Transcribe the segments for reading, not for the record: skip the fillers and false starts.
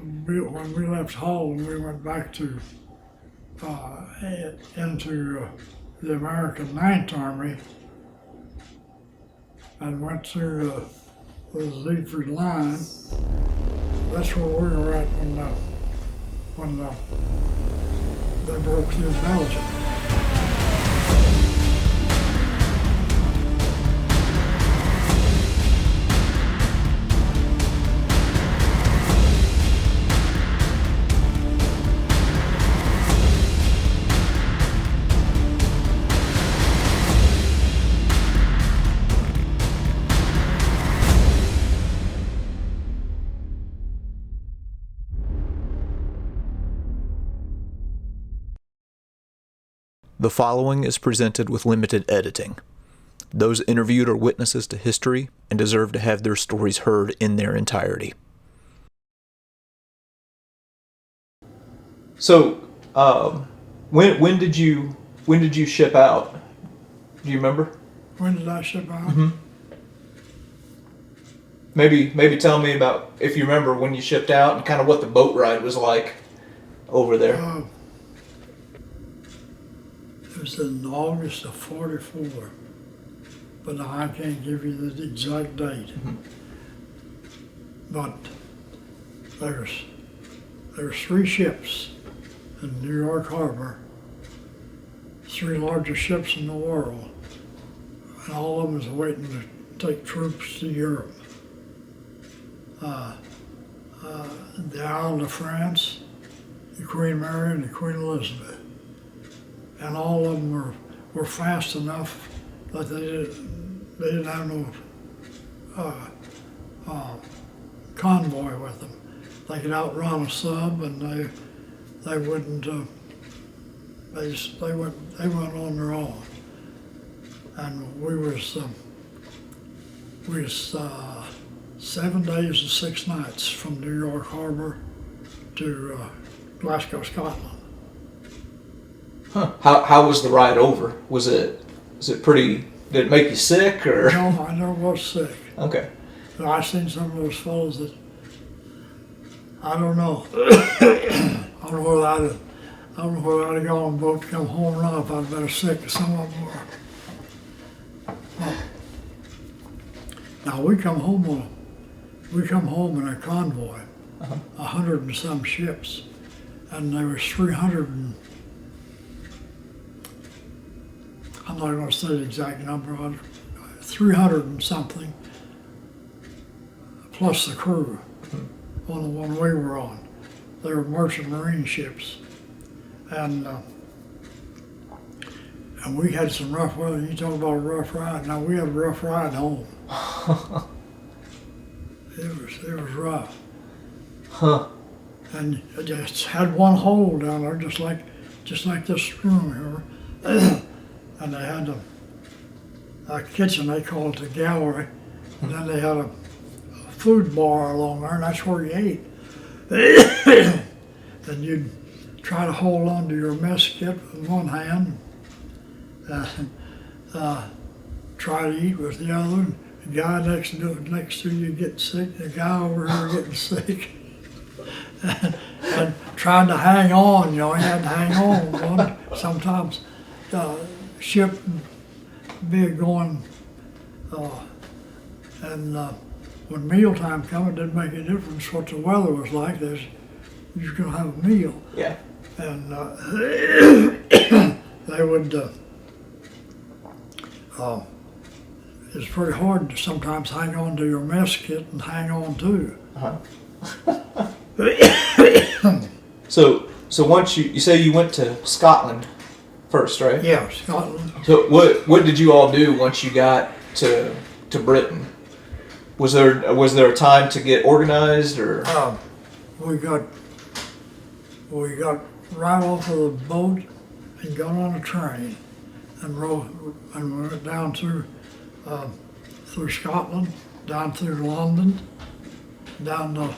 when we left Holland, we went back to into the American Ninth Army and went through the Leadford line. That's where we were at when they broke through Belgium. The following is presented with limited editing. Those interviewed are witnesses to history and deserve to have their stories heard in their entirety. So, when did you ship out? Do you remember? When did I ship out? Mm-hmm. Maybe tell me about, if you remember, when you shipped out and kind of what the boat ride was like over there. It was in August of '44, but I can't give you the exact date. Mm-hmm. But there's 3 ships in New York Harbor, 3 largest ships in the world, and all of them is waiting to take troops to Europe. The Isle of France, the Queen Mary, and the Queen Elizabeth. And all of them were fast enough that they didn't have no convoy with them. They could outrun a sub, and they wouldn't. They went on their own. And we was 7 days and 6 nighs from New York Harbor to Glasgow, Scotland. Huh. How was the ride over? Was it pretty? Did it make you sick or? No, I never was sick. Okay. But I seen some of those fellows that I don't know. I don't know whether I'd have gone on a boat to come home or not if I'd been sick. Some of them were. Now we come home in a convoy, 100 and some ships, and there was 300 and. I'm not going to say the exact number, 300 and something, plus the crew on the one we were on. They were merchant marine ships. And we had some rough weather. You talk about a rough ride. Now we had a rough ride home. It was rough. Huh. And it just had one hole down there, just like this room here. And they had a kitchen, they called it the gallery, and then they had a food bar along there, and that's where you ate. And you'd try to hold on to your mess kit with one hand, and try to eat with the other. And the guy next to you getting sick, the guy over here getting sick. And trying to hang on, you had to hang on. Sometimes ship be going, and when mealtime come, it didn't make any difference what the weather was like. You're going to have a meal. Yeah. And they would. It's pretty hard to sometimes hang on to your mess kit and hang on too. So once you say you went to Scotland first, right? Yeah, Scotland. So what did you all do once you got to Britain? Was there a time to get organized or? We got right off of the boat and got on a train and we went down through Scotland, down through London, down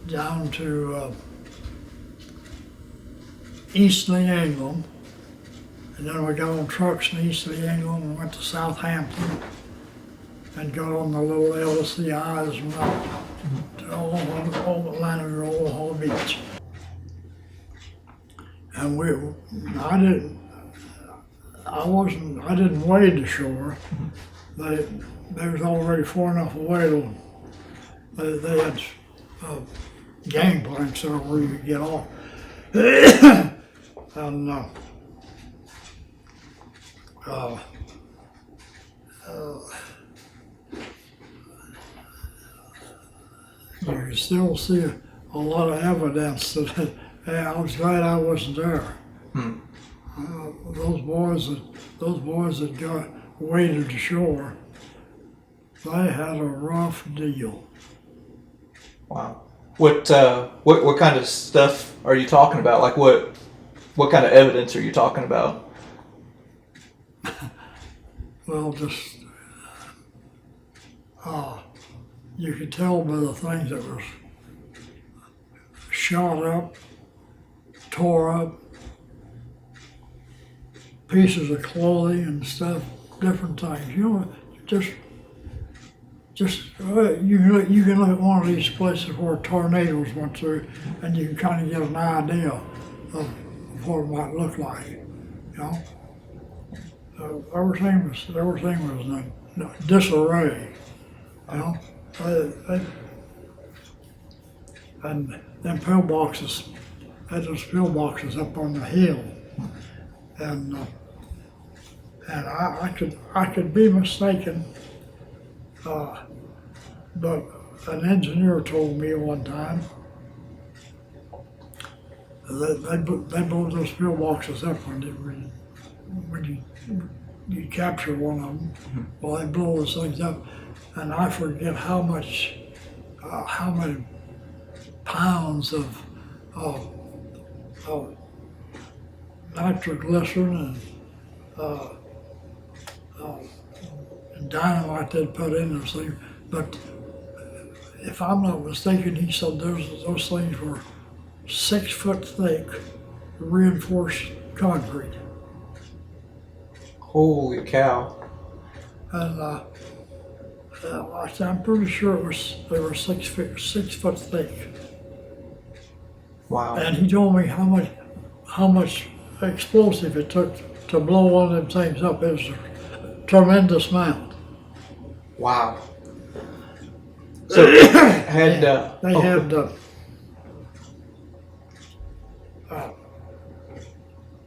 down to Eastleigh, England, and then we got on trucks in Eastleigh, England, and went to Southampton, and got on the little LCIs and went to all Atlanta to Omaha Beach. And I didn't wade the shore. They was already far enough away to, they had gangplanks there where you could get off. And you can still see a lot of evidence that I was glad I wasn't there. Those boys that got waded ashore, they had a rough deal. Wow. What kind of stuff are you talking about? Like what kind of evidence are you talking about? Well, just you could tell by the things that was shot up, tore up, pieces of clothing and stuff, different things. You know, just you can look at one of these places where tornadoes went through, and you can kind of get an idea of what it might look like. You know, everything was in disarray. You know, and them pillboxes had those pillboxes up on the hill, and I could be mistaken, but an engineer told me one time that they blow those pillboxes up when you capture one of them. Well, they blow those things up, and I forget how many pounds of nitroglycerin and dynamite they'd put in those things. But if I'm not mistaken, he said those things were 6 foot thick, reinforced concrete. Holy cow! And I'm pretty sure they were 6 foot thick. Wow! And he told me how much explosive it took to blow one of them things up. It was a tremendous amount. Wow! So they had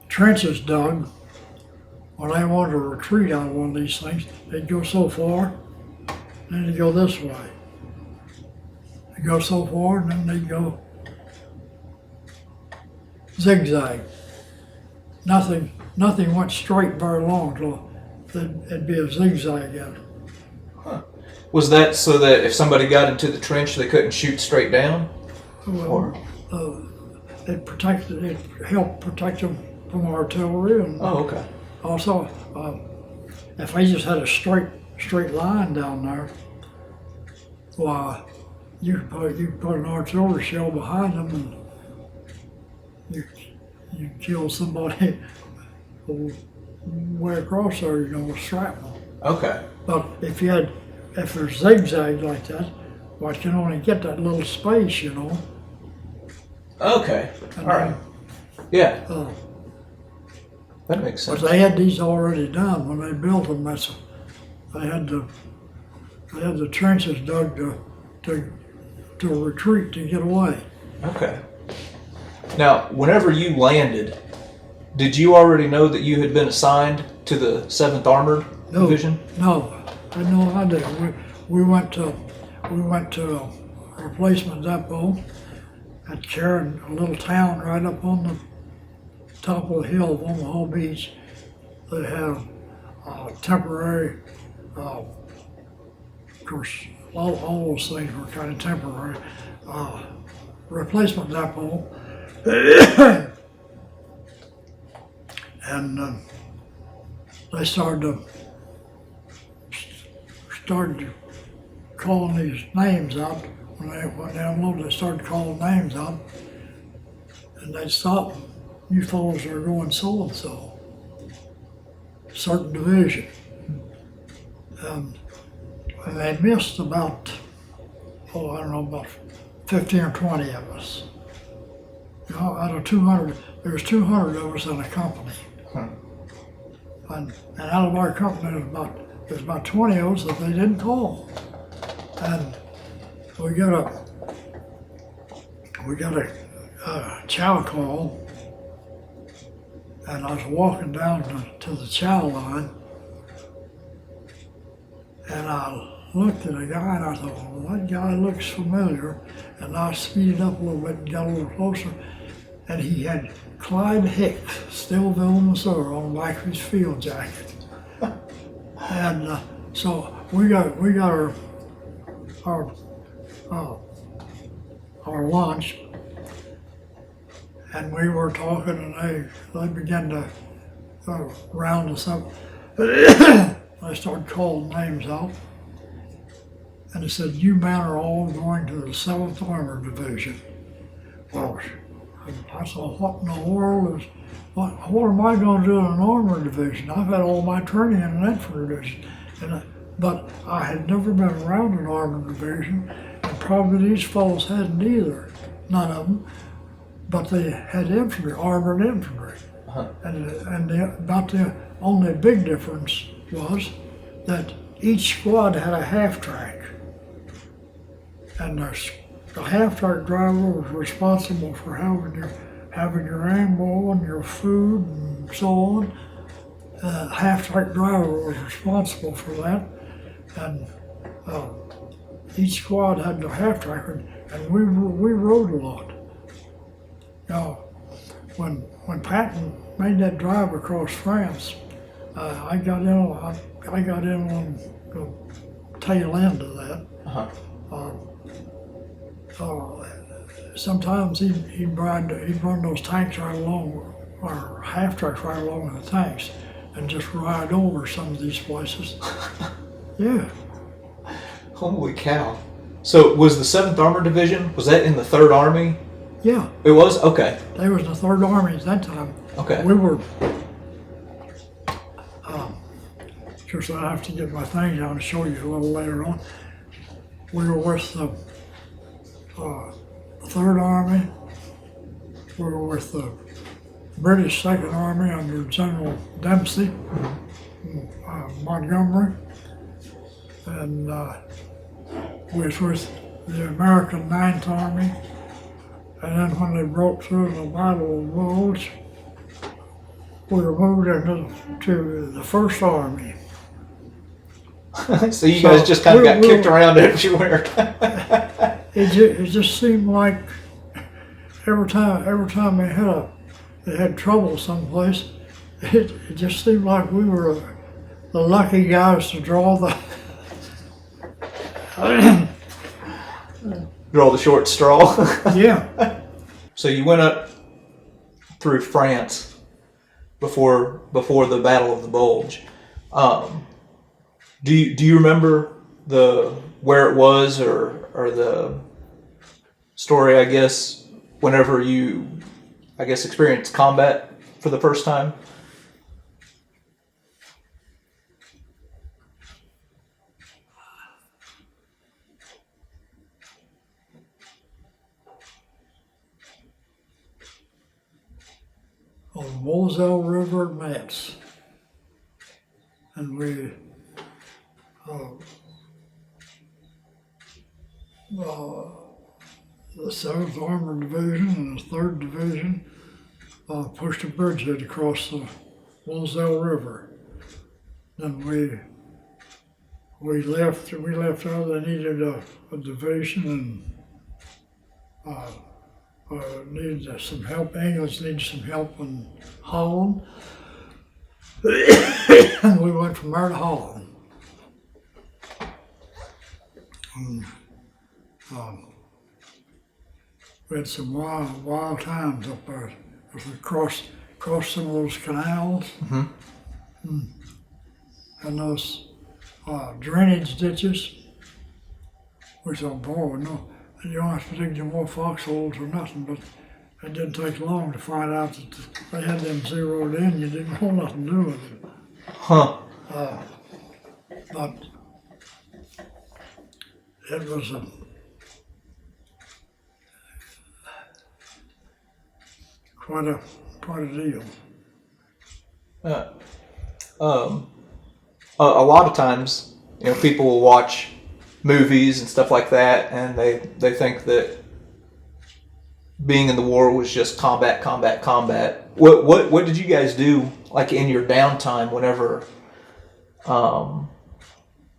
trenches dug. When they wanted to retreat out of one of these things, they'd go so far, then they'd go this way. They'd go so far, and then they'd go zigzag. Nothing went straight very long till it'd be a zigzag in it. Huh. Was that so that if somebody got into the trench, they couldn't shoot straight down? Well, it helped protect them from artillery, and okay. Also, if they just had a straight line down there, why, you could put an artillery shell behind them, and you kill somebody way across there, with shrapnel. Okay. But if they're zigzag like that, well, it can only get that little space, Okay. All right. Yeah. That makes sense. But they had these already done when they built them. They had the trenches dug to retreat, to get away. Okay. Now, whenever you landed, did you already know that you had been assigned to the 7th Armored Division? No, I had no idea. We went to a replacement depot at Caron, a little town right up on the top of the hill of Omaha Beach. They have temporary, of course, all those things were kind of temporary, replacement depot. And they started calling these names out. When they unloaded, they started calling names out, and they'd stop. You fellows are going so and so, certain division. And and they missed about, I don't know, about 15 or 20 of us. You know, out of 200, there was 200 of us in a company. And out of our company, there's about 20 of us that they didn't call. And we got a chow call, and I was walking down to the chow line, and I looked at a guy and I thought, well, that guy looks familiar. And I speeded up a little bit and got a little closer, and he had Clyde Hicks, Stillville, Missouri, on the back of his field jacket. And so we got our lunch, and we were talking, and they began to round us up. They started calling names out, and they said, "You men are all going to the 7th Armored Division." Well, I thought, what in the world what am I going to do in an armored division? I've had all my training in an infantry division, but I had never been around an armored division, and probably these fellows hadn't either, none of them. But they had infantry, armored infantry, and about the only big difference was that each squad had a half-track, and the half-track driver was responsible for having your ammo and your food and so on. Half-track driver was responsible for that, and each squad had their half-track, and we rode a lot. Now, when Patton made that drive across France, I got in on the tail end of that. Sometimes he'd run those tanks right along, or half tracks right along with the tanks, and just ride over some of these places. Yeah. Holy cow! So was the 7th Armored Division, was that in the 3rd Army? Yeah. It was? Okay. They was the 3rd Army at that time. Okay. We were. Of course, I have to get my things out and show you a little later on. We were with the 3rd Army. We were with the British 2nd Army under General Dempsey, Montgomery, and we was with the American 9th Army. And then when they broke through the Battle of the Bulge, we were moved to the 1st Army. So you guys just kind of got kicked around everywhere. It just seemed like every time they had trouble someplace, it just seemed like we were the lucky guys to draw the short straw. Yeah. So you went up through France before the Battle of the Bulge. Do you remember where it was or the story, I guess, whenever you, I guess, experienced combat for the first time? On the Moselle River at Metz. And we the 7th Armored Division and the 3rd Division pushed a bridgehead across the Moselle River. Then we left out. They needed a division and needed some help. English needed some help in Holland. And we went from there to Holland. And, we had some wild times up there. As we crossed some of those canals. And those drainage ditches. We thought, boy, no, you don't have to dig no more foxholes or nothing, but it didn't take long to find out that they had them zeroed in. You didn't want nothing to do with it. Huh. But it was quite a deal. A lot of times, people will watch movies and stuff like that, and they think that being in the war was just combat. What did you guys do, like, in your downtime whenever?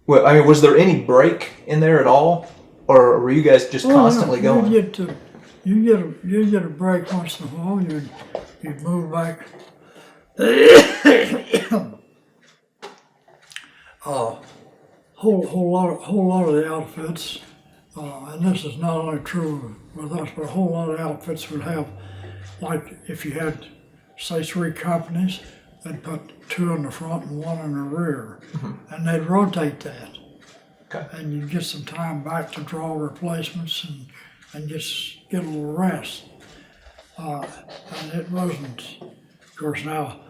Was there any break in there at all, or were you guys just constantly going? You get a break once in a while. You'd move back. Whole lot of the outfits, and this is not only true with us, but a whole lot of outfits would have, like, if you had, say, 3 companies, they'd put 2 in the front and 1 in the rear, and they'd rotate that. Okay. And you'd get some time back to draw replacements and get a little rest. And it wasn't, of course, now,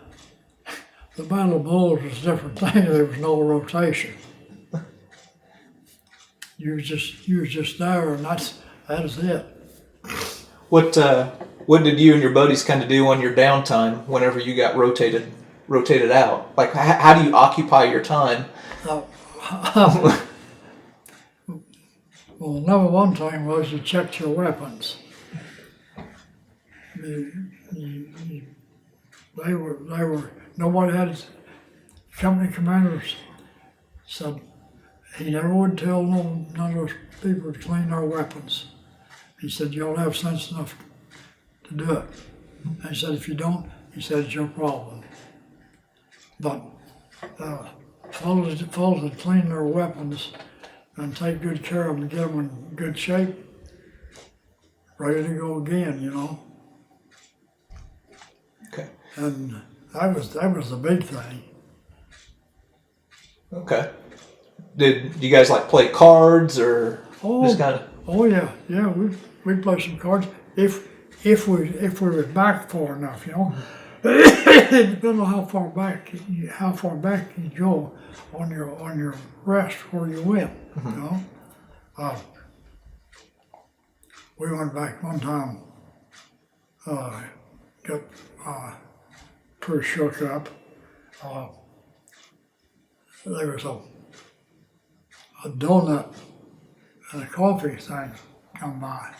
the Battle of BULGE was a different thing. There was no rotation. You was just there, and that is it. What did you and your buddies kind of do on your downtime whenever you got rotated out? Like, how do you occupy your time? Well, number one thing was you checked your weapons. They were. Nobody had. Company commanders said he never would tell none of those people to clean their weapons. He said, "You'll have sense enough to do it." And he said, "If you don't," he said, "it's your problem." But fellows that clean their weapons and take good care of them and get them in good shape, ready to go again, Okay. And that was the big thing. Okay. Did you guys like play cards or just kind of? Oh yeah, we'd play some cards if we were back far enough, It depends on how far back you go on your rest where you went, We went back one time, got pretty shook up. There was a donut and a coffee thing come by.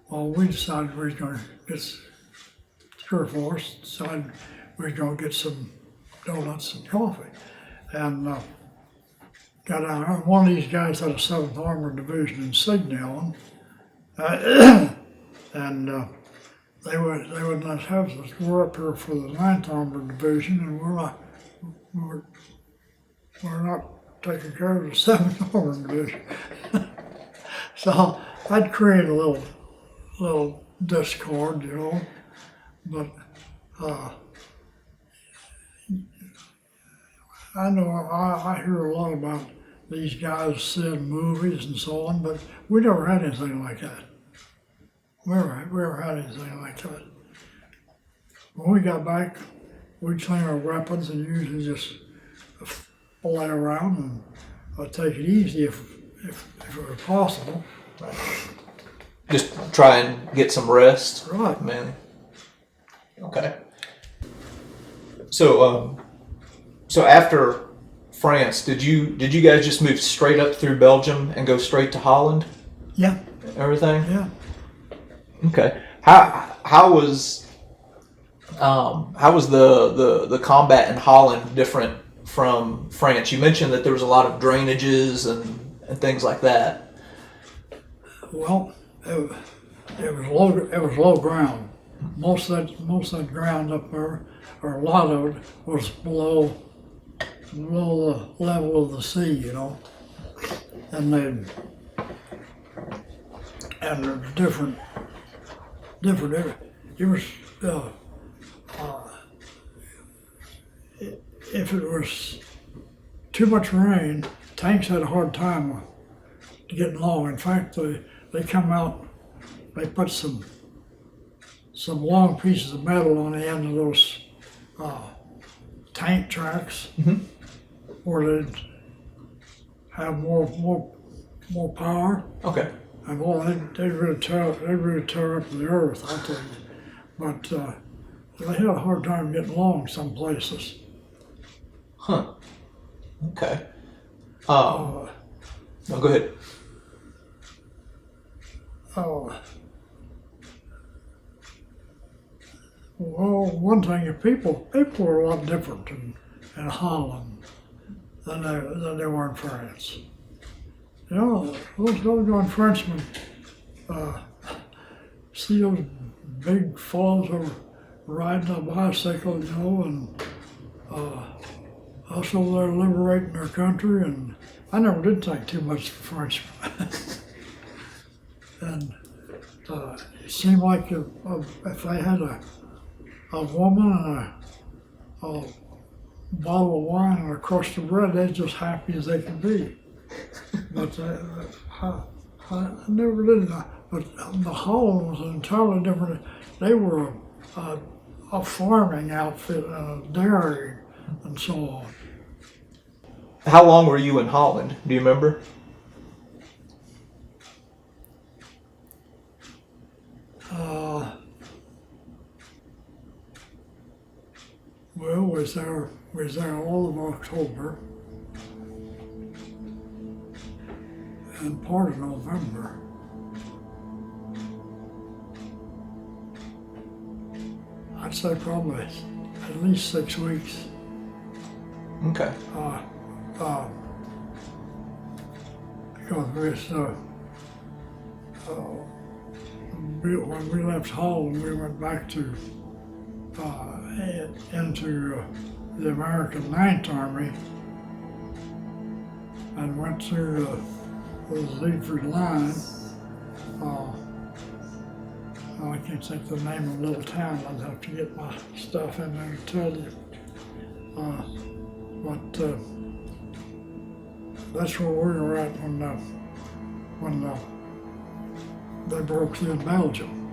Well, we decided we was going to get 3 or 4 decided we was going to get some donuts and coffee, and got out. And one of these guys had a 7th Armored Division insignia on, and they wouldn't let us have this. We're up here for the 9th Armored Division, and we're not taking care of the 7th Armored Division. So I'd create a little discord, but I know I hear a lot about these guys seeing movies and so on, but we never had anything like that. We never had anything like that. When we got back, we'd clean our weapons and usually just play around and take it easy if it was possible. Just try and get some rest. Right. Man. Okay. So after France, did you guys just move straight up through Belgium and go straight to Holland? Yeah. Everything? Yeah. Okay. How was the combat in Holland different from France? You mentioned that there was a lot of drainages and things like that. Well, it was low ground. Most of that ground up there, or a lot of it, was below the level of the sea, and there was different. It was if it was too much rain, tanks had a hard time getting along. In fact, they come out, they put some long pieces of metal on the end of those tank tracks, where they'd have more more power. Okay. And boy, they really tear up the earth, I tell you. But they had a hard time getting along some places. Huh. Okay. No, go ahead. Well, one thing, people were a lot different in Holland than they were in France. You know, those doggone Frenchmen, see those big fellows who are riding a bicycle, you know, and us over there liberating their country, and I never did think too much of Frenchmen. And it seemed like if I had a woman and a bottle of wine and a crust of bread, they're just happy as they could be. But I never did that. But the Holland was entirely different. They were a farming outfit, a dairy, and so on. How long were you in Holland? Do you remember? Well, was there all of October and part of November. I'd say probably at least 6 weeks. Okay. Because when we left Holland, we went back to into the American Ninth Army and went through the Siegfried Line. I can't think of the name of the little town. I'd have to get my stuff in there to tell you. But that's where we were at when they broke through Belgium.